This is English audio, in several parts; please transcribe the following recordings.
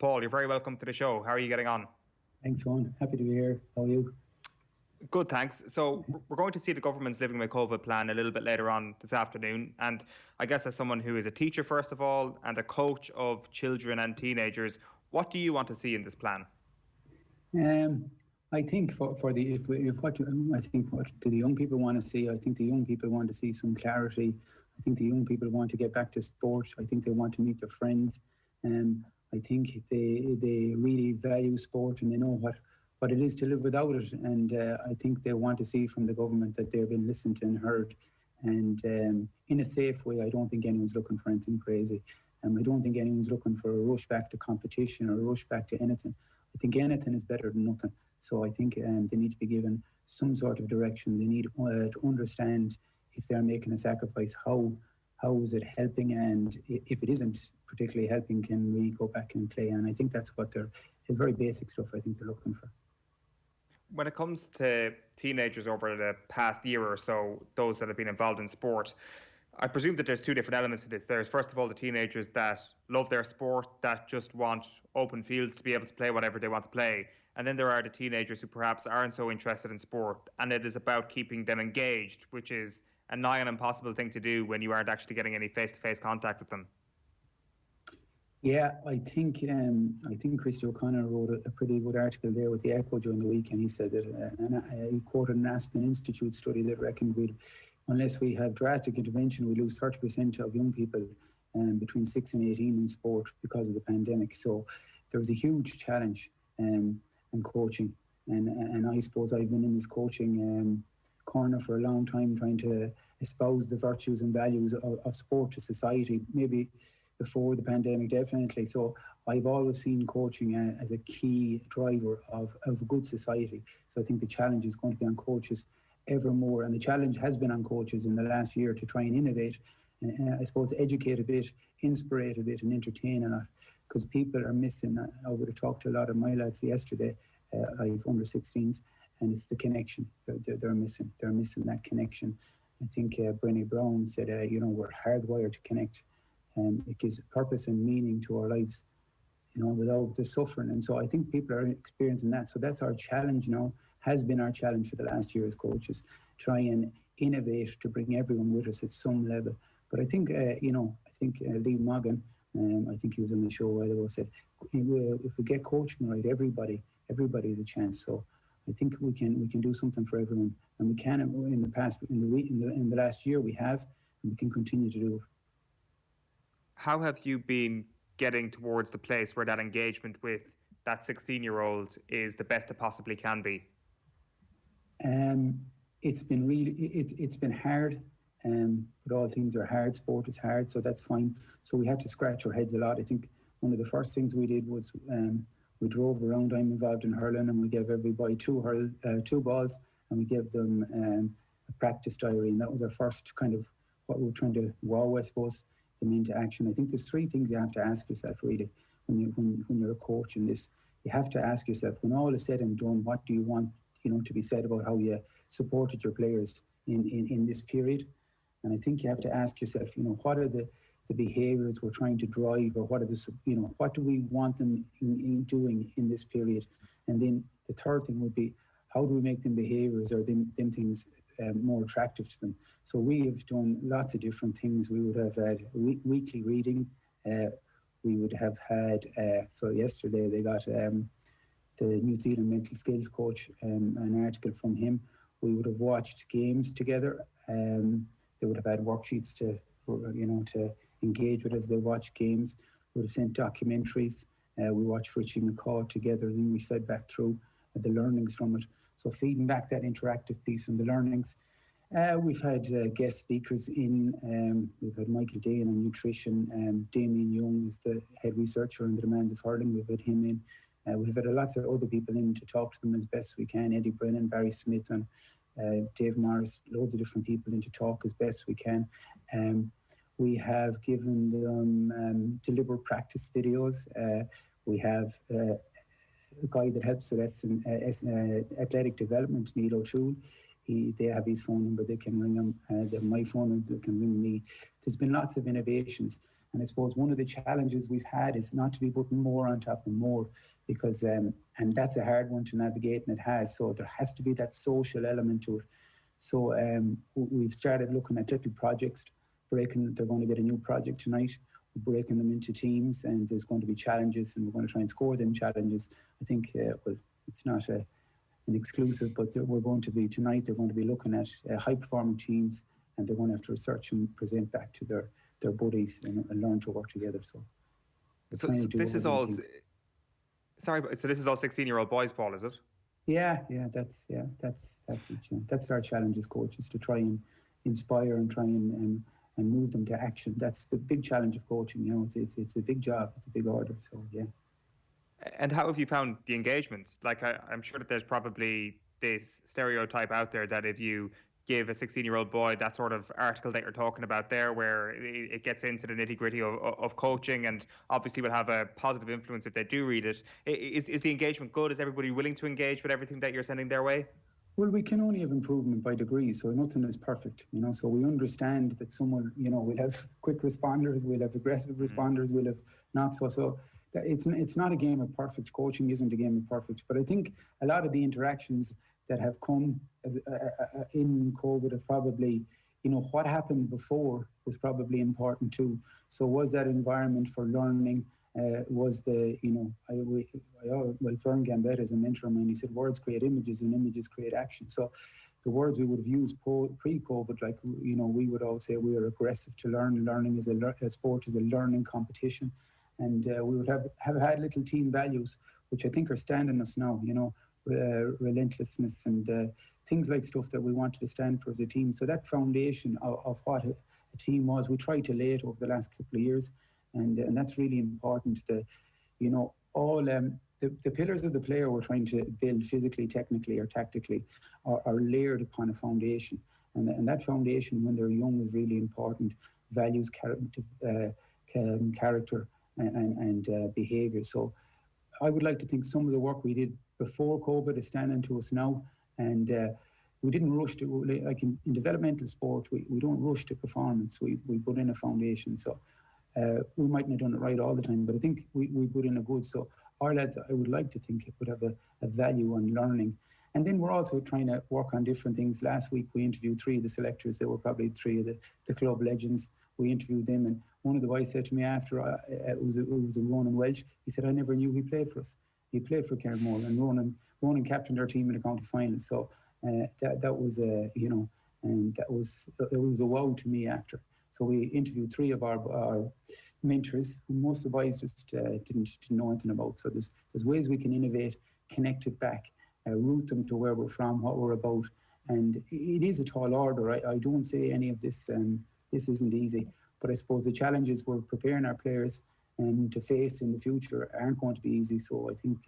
Paul, you're very welcome to the show. How are you getting on? Thanks, Owen. Happy to be here. How are you? Good, thanks. So we're going to see the government's Living with COVID plan a little bit later on this afternoon. And I guess as someone who is a teacher, first of all, and a coach of children and teenagers, what do you want to see in this plan? I think what do the young people want to see? I think the young people want to see some clarity. I think the young people want to get back to sport. I think they want to meet their friends. I think they really value sport and they know what it is to live without it. And I think they want to see from the government that they've been listened to and heard. And in a safe way, I don't think anyone's looking for anything crazy. I don't think anyone's looking for a rush back to competition or a rush back to anything. I think anything is better than nothing. So I think they need to be given some sort of direction. They need to understand if they're making a sacrifice, how is it helping? And if it isn't particularly helping, can we go back and play? And I think that's what they're very basic stuff I think they're looking for. When it comes to teenagers over the past year or so, those that have been involved in sport, I presume that there's two different elements to this. There's, first of all, the teenagers that love their sport, that just want open fields to be able to play whatever they want to play. And then there are the teenagers who perhaps aren't so interested in sport. And it is about keeping them engaged, which is a nigh on impossible thing to do when you aren't actually getting any face-to-face contact with them. Yeah, I think Christy O'Connor wrote a pretty good article there with the Echo during the week, and he said that he quoted an Aspen Institute study that reckoned unless we have drastic intervention, we lose 30% of young people between 6 and 18 in sport because of the pandemic. So there was a huge challenge in coaching, and I suppose I've been in this coaching corner for a long time, trying to espouse the virtues and values of sport to society. Maybe before the pandemic, definitely. So I've always seen coaching as a key driver of a good society. So I think the challenge is going to be on coaches ever more. And the challenge has been on coaches in the last year to try and innovate, I suppose educate a bit, inspire a bit and entertain a lot. Because people are missing, I would have talked to a lot of my lads yesterday, I've under 16s, and it's the connection. They're missing that connection. I think Brené Brown said, we're hardwired to connect. It gives purpose and meaning to our lives, without the suffering. And so I think people are experiencing that. So that's our challenge now, has been our challenge for the last year as coaches, try and innovate to bring everyone with us at some level. But I think, Lee Morgan, I think he was on the show a while ago, said, if we get coaching right, everybody has a chance. So I think we can do something for everyone. And we can in the past, in the last year we have, and we can continue to do it. How have you been getting towards the place where that engagement with that 16-year-old is the best it possibly can be? It's been hard, but all things are hard. Sport is hard, so that's fine. So we had to scratch our heads a lot. I think one of the first things we did was we drove around. I'm involved in hurling, and we gave everybody two balls, and we gave them a practice diary, and that was our first kind of what we were trying to wow, I suppose, them into action. I think there's three things you have to ask yourself really when you're a coach in this. You have to ask yourself, when all is said and done, what do you want to be said about how you supported your players in this period? And I think you have to ask yourself, what are the behaviours we're trying to drive, or what are what do we want them in doing in this period? And then the third thing would be, how do we make them behaviours or them things more attractive to them? So we have done lots of different things. We would have had weekly reading. We would have had, so yesterday they got the New Zealand mental skills coach, an article from him. We would have watched games together. They would have had worksheets to engage with as they watch games. We would have sent documentaries. We watched Richie McCaw together, and then we fed back through the learnings from it. So feeding back that interactive piece and the learnings. We've had guest speakers in. We've had Michael Day on nutrition. Damien Young is the head researcher on the demands of hurling. We've had him in. We've had lots of other people in to talk to them as best we can. Eddie Brennan, Barry Smith, and Dave Morris, loads of different people in to talk as best we can. We have given them deliberate practice videos. We have a guy that helps with athletic development, Neil O'Toole. They have his phone number, they can ring him. They have my phone number, they can ring me. There's been lots of innovations. And I suppose one of the challenges we've had is not to be putting more on top of more, because and that's a hard one to navigate, and it has. So there has to be that social element to it. So we've started looking at little projects, they're going to get a new project tonight. We're breaking them into teams, and there's going to be challenges, and we're going to try and score them challenges. I think, well, it's not an exclusive, but we're going to be tonight, they're going to be looking at high-performing teams, and they're going to have to research and present back to their buddies and learn to work together. So this is all... Sorry, so this is all 16-year-old boys, Paul, is it? Yeah, that's it. Yeah. That's our challenge as coaches, to try and inspire and try and move them to action. That's the big challenge of coaching. You know, it's a big job, it's a big order. So yeah. And how have you found the engagement? Like, I'm sure that there's probably this stereotype out there that if you give a 16-year-old boy that sort of article that you're talking about there, where it gets into the nitty-gritty of coaching, and obviously will have a positive influence if they do read it. Is the engagement good? Is everybody willing to engage with everything that you're sending their way? Well, we can only have improvement by degrees, so nothing is perfect, you know. So we understand that someone, you know, we'll have quick responders, we'll have aggressive responders, we'll have not so. So it's not a game of perfect. Coaching isn't a game of perfect. But I think a lot of the interactions that have come in COVID have probably, you know, what happened before was probably important too. So was that environment for learning? Was the, you know, well, Fern Gambetta is a mentor of mine. He said words create images and images create action. So the words we would have used pre-COVID, like, you know, we would always say we are aggressive to learn. Learning is a sport is a learning competition. And we would have had little team values, which I think are standing us now, you know, relentlessness and things like stuff that we wanted to stand for as a team. So that foundation of what a team was, we tried to lay it over the last couple of years. And that's really important. You know, all the pillars of the player we're trying to build physically, technically, or tactically are layered upon a foundation. And that foundation, when they're young, is really important. Values, character, and behaviour. So I would like to think some of the work we did before COVID is standing to us now. And we didn't rush to, like in developmental sport, we don't rush to performance. We put in a foundation. So we mightn't have done it right all the time, but I think we put in a good. So our lads, I would like to think, it would have a value on learning. And then we're also trying to work on different things. Last week we interviewed 3 of the selectors. They were probably 3 of the club legends. We interviewed them, and one of the boys said to me after, it was a Ronan Welch. He said, I never knew he played for us. He played for Cairnmore, and Ronan captained our team in the county final. So that was you know, and it was a wow to me after. So we interviewed 3 of our mentors, who most of the boys just didn't know anything about. So there's ways we can innovate, connect it back, root them to where we're from, what we're about. And it is a tall order. I don't say any of this, this isn't easy. But I suppose the challenges we're preparing our players to face in the future aren't going to be easy. So I think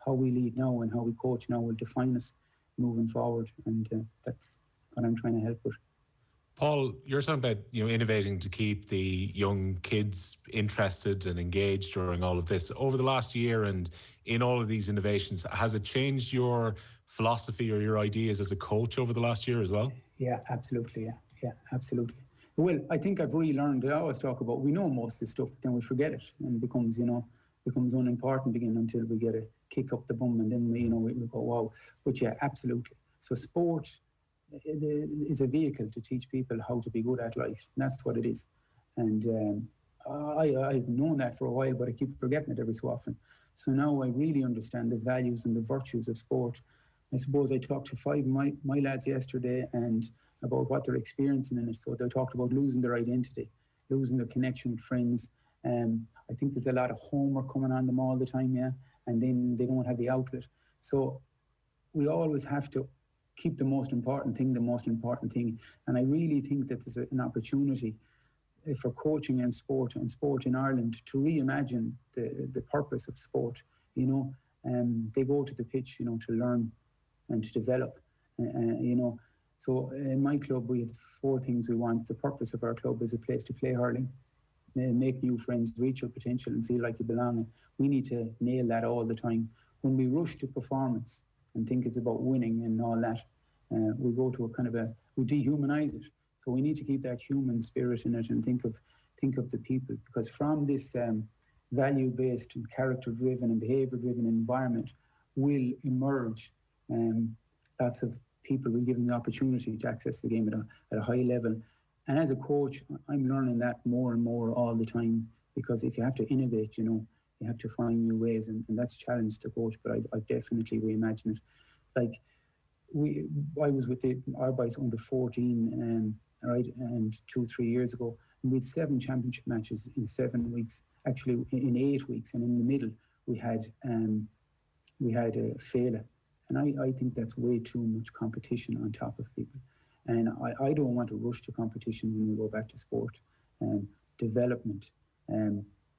how we lead now and how we coach now will define us moving forward. And that's what I'm trying to help with. Paul, you're talking about, you know, innovating to keep the young kids interested and engaged during all of this. Over the last year and in all of these innovations, has it changed your philosophy or your ideas as a coach over the last year as well? Yeah, absolutely. Yeah, absolutely. Well, I think I've relearned. I always talk about, we know most of this stuff, but then we forget it, and it becomes unimportant again until we get a kick up the bum, and then we go, wow. But yeah, absolutely. So sport is a vehicle to teach people how to be good at life. And that's what it is. And I've known that for a while, but I keep forgetting it every so often. So now I really understand the values and the virtues of sport. I suppose I talked to 5 of my lads yesterday and about what they're experiencing in it. So they talked about losing their identity, losing their connection with friends. I think there's a lot of homework coming on them all the time, yeah, and then they don't have the outlet. So we always have to keep the most important thing. And I really think that there's an opportunity for coaching and sport in Ireland to reimagine the purpose of sport. You know, they go to the pitch, you know, to learn and to develop, you know. So in my club, we have 4 things we want. The purpose of our club is a place to play hurling, make new friends, reach your potential and feel like you belong. And we need to nail that all the time. When we rush to performance and think it's about winning and all that, we go to we dehumanize it. So we need to keep that human spirit in it and think of think of the people, because from this value-based and character-driven and behaviour-driven environment will emerge lots of people will give them the opportunity to access the game at a high level. And as a coach, I'm learning that more and more all the time, because if you have to innovate, you have to find new ways, and that's a challenge to coach, but I've definitely reimagined it. Like, I was with our boys under 14, right, and 2-3 years ago, and we had 7 championship matches in 7 weeks, actually in 8 weeks, and in the middle we had a failure. And I think that's way too much competition on top of people. And I don't want to rush to competition when we go back to sport. Development,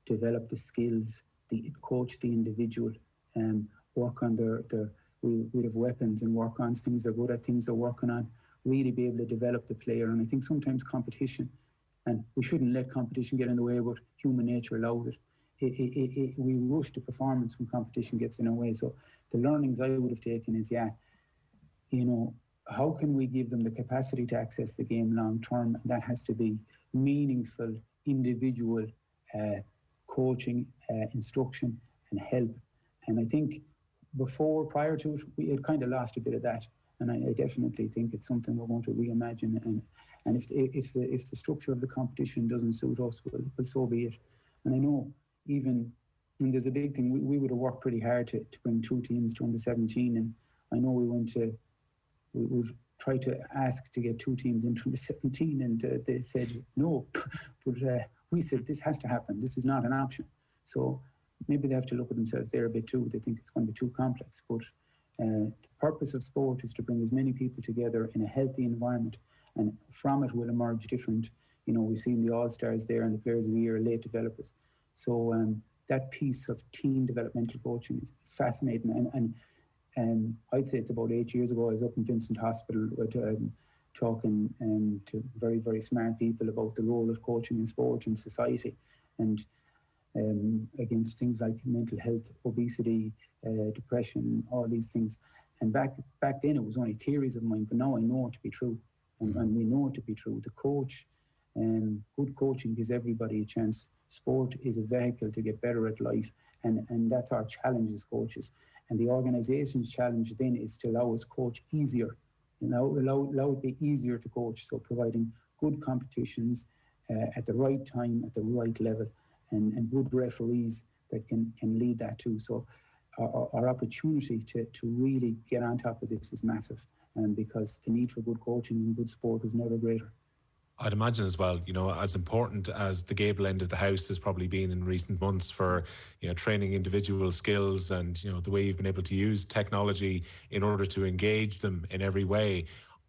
develop the skills, coach the individual, work on we have weapons and work on things they're good at, things they're working on, really be able to develop the player. And I think sometimes competition, and we shouldn't let competition get in the way, but human nature allows it. We rush to performance when competition gets in our way. So the learnings I would have taken is, how can we give them the capacity to access the game long term? That has to be meaningful, individual coaching, instruction and help. And I think prior to it, we had kind of lost a bit of that. And I definitely think it's something we're going to reimagine. And if the structure of the competition doesn't suit us, well, so be it. And I know even, and there's a big thing, we would have worked pretty hard to bring 2 teams to under 17. And I know we've tried to ask to get 2 teams into under 17, and they said no. But we said this has to happen. This is not an option. So maybe they have to look at themselves there a bit too. They think it's going to be too complex. But the purpose of sport is to bring as many people together in a healthy environment, and from it will emerge different. We've seen the All-Stars there and the Players of the Year, late developers. So that piece of team developmental coaching is fascinating. And I'd say it's about 8 years ago, I was up in Vincent Hospital talking to very, very smart people about the role of coaching in sport and society, and against things like mental health, obesity, depression, all these things. And back then it was only theories of mine, but now I know it to be true. And we know it to be true. The coach, good coaching gives everybody a chance. Sport is a vehicle to get better at life. And that's our challenge as coaches. And the organisation's challenge then is to allow us coach easier. Allow it be easier to coach. So providing good competitions at the right time, at the right level, and good referees that can lead that too. So our opportunity to really get on top of this is massive, because the need for good coaching and good sport is never greater. I'd imagine as well, as important as the Gable end of the house has probably been in recent months for, training individual skills and, the way you've been able to use technology in order to engage them in every way.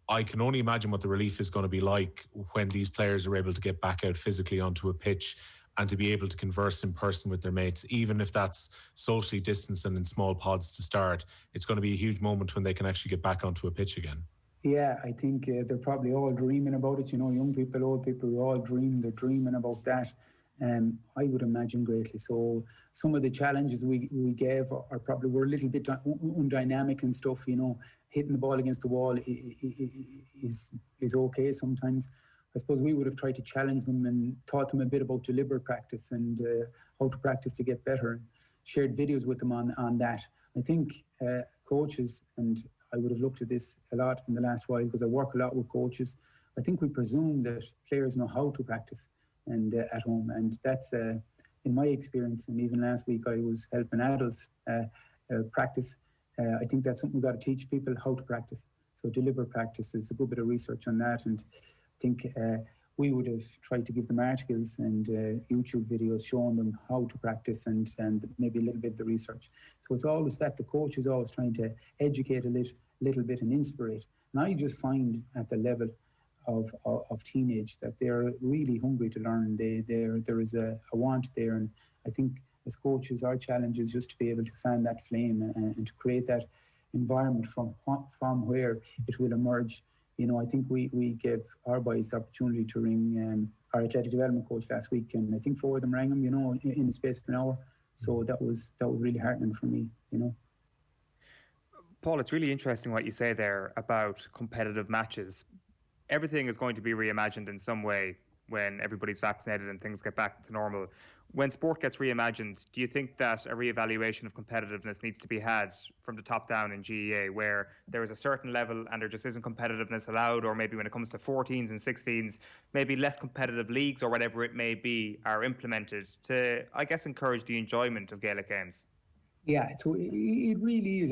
I can only imagine what the relief is going to be like when these players are able to get back out physically onto a pitch and to be able to converse in person with their mates, even if that's socially distanced and in small pods to start. It's going to be a huge moment when they can actually get back onto a pitch again. Yeah, I think they're probably all dreaming about it. Young people, old people, we all dream. They're dreaming about that. I would imagine greatly. So some of the challenges we gave are probably were a little bit undynamic and stuff. Hitting the ball against the wall is okay sometimes. I suppose we would have tried to challenge them and taught them a bit about deliberate practice and how to practice to get better. Shared videos with them on that. I think coaches, and I would have looked at this a lot in the last while because I work a lot with coaches. I think we presume that players know how to practice and at home, and that's in my experience. And even last week, I was helping adults practice. I think that's something we've got to teach people, how to practice. So deliberate practice is a good bit of research on that, and I think we would have tried to give them articles and YouTube videos showing them how to practice and maybe a little bit of the research. So it's always that the coach is always trying to educate a little bit and inspire. And I just find at the level of teenage that they're really hungry to learn. There is a want there, and I think as coaches our challenge is just to be able to fan that flame and to create that environment from where it will emerge. I think we gave our boys the opportunity to ring our athletic development coach last week, and I think 4 of them rang him, in the space of an hour. So that was really heartening for me, Paul, it's really interesting what you say there about competitive matches. Everything is going to be reimagined in some way. when everybody's vaccinated and things get back to normal. When sport gets reimagined, do you think that a reevaluation of competitiveness needs to be had from the top down in GEA, where there is a certain level and there just isn't competitiveness allowed, or maybe when it comes to 14s and 16s, maybe less competitive leagues or whatever it may be are implemented to, I guess, encourage the enjoyment of Gaelic games? Yeah, so it really is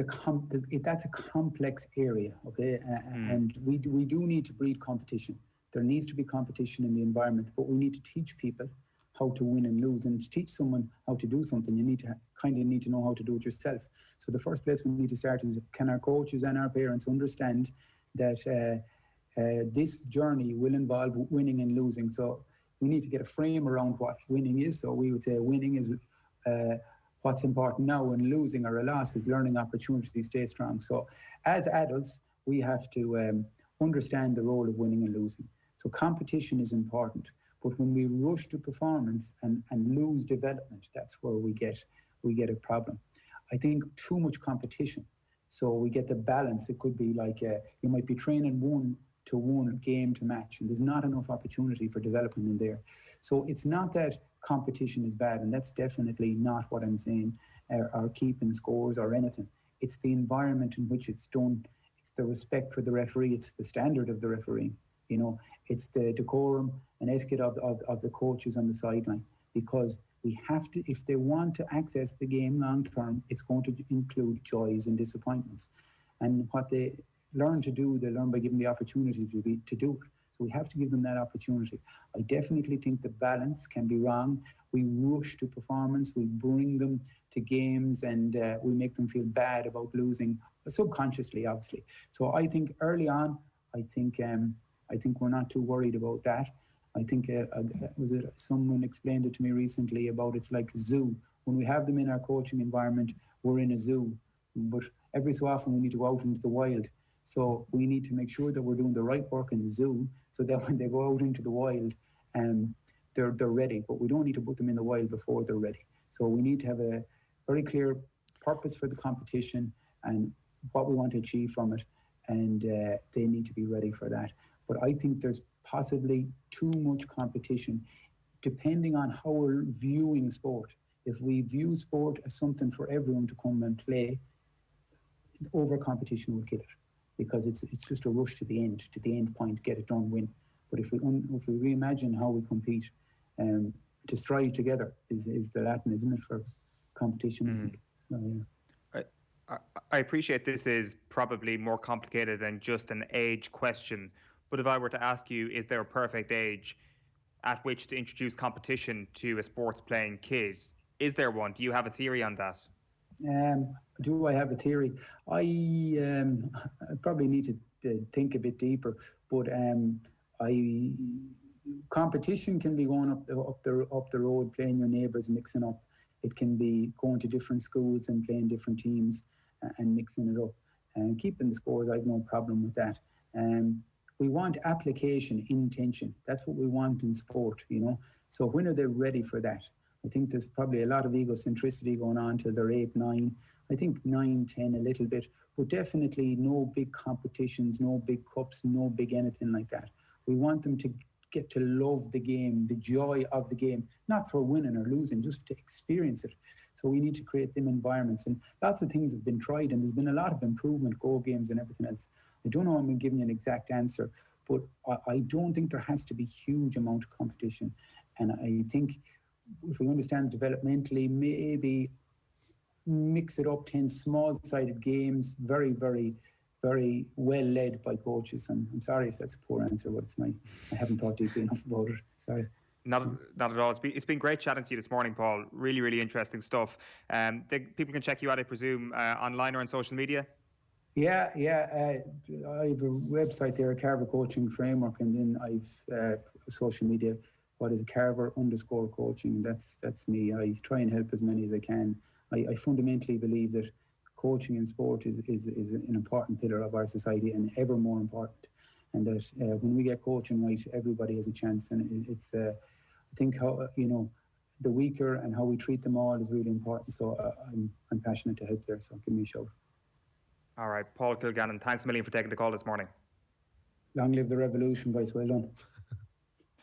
that's a complex area, okay? And we do need to breed competition. There needs to be competition in the environment, but we need to teach people how to win and lose. And to teach someone how to do something, you need to know how to do it yourself. So the first place we need to start is, can our coaches and our parents understand that this journey will involve winning and losing? So we need to get a frame around what winning is. So we would say winning is what's important now, and losing or a loss is learning opportunity, stay strong. So as adults, we have to understand the role of winning and losing. So competition is important, but when we rush to performance and lose development, that's where we get a problem. I think too much competition, so we get the balance. It could be like you might be training 1-to-1 game to match, and there's not enough opportunity for development in there. So it's not that competition is bad, and that's definitely not what I'm saying, or keeping scores or anything. It's the environment in which it's done. It's the respect for the referee. It's the standard of the referee. You know, it's the decorum and etiquette of the coaches on the sideline, because we have to, if they want to access the game long term, it's going to include joys and disappointments. And what they learn to do, they learn by giving the opportunity to do it. So we have to give them that opportunity. I definitely think the balance can be wrong. We rush to performance, we bring them to games, and we make them feel bad about losing, subconsciously, obviously. So I think early on, I think we're not too worried about that. I think someone explained it to me recently about, it's like a zoo. When we have them in our coaching environment, we're in a zoo, but every so often we need to go out into the wild. So we need to make sure that we're doing the right work in the zoo, so that when they go out into the wild, they're ready. But we don't need to put them in the wild before they're ready. So we need to have a very clear purpose for the competition and what we want to achieve from it, and they need to be ready for that. But I think there's possibly too much competition, depending on how we're viewing sport. If we view sport as something for everyone to come and play, over competition will kill it, because it's just a rush to the end point, get it done, win. But if we reimagine how we compete, to strive together is the Latin, isn't it, for competition? I think. So, yeah. I appreciate this is probably more complicated than just an age question, but if I were to ask you, is there a perfect age at which to introduce competition to a sports playing kid? Is there one? Do you have a theory on that? Do I have a theory? I probably need to think a bit deeper, but competition can be going up the road, playing your neighbours, mixing up. It can be going to different schools and playing different teams and mixing it up and keeping the scores. I've no problem with that. We want application, intention. That's what we want in sport, you know. So when are they ready for that? I think there's probably a lot of egocentricity going on till they're 8, 9. I think 9, 10 a little bit, but definitely no big competitions, no big cups, no big anything like that. We want them to get to love the game, the joy of the game, not for winning or losing, just to experience it. So we need to create them environments, and lots of things have been tried, and there's been a lot of improvement, goal games and everything else. I don't know I'm giving you an exact answer, but I don't think there has to be huge amount of competition. And I think if we understand developmentally, maybe mix it up, 10 small-sided games, very, very, very well led by coaches. And I'm sorry if that's a poor answer, but I haven't thought deeply enough about it. Sorry. Not at all. It's been great chatting to you this morning, Paul. Really, really interesting stuff. People can check you out, I presume, online or on social media? Yeah. I have a website there, Carver Coaching Framework, and then I've social media. What is Carver_coaching? That's me. I try and help as many as I can. I fundamentally believe that coaching in sport is an important pillar of our society, and ever more important. And that when we get coaching right, everybody has a chance. And it's I think how the weaker and how we treat them all is really important. So I'm passionate to help there. So give me a shout. All right, Paul Kilgannon, thanks a million for taking the call this morning. Long live the revolution, guys. Well done.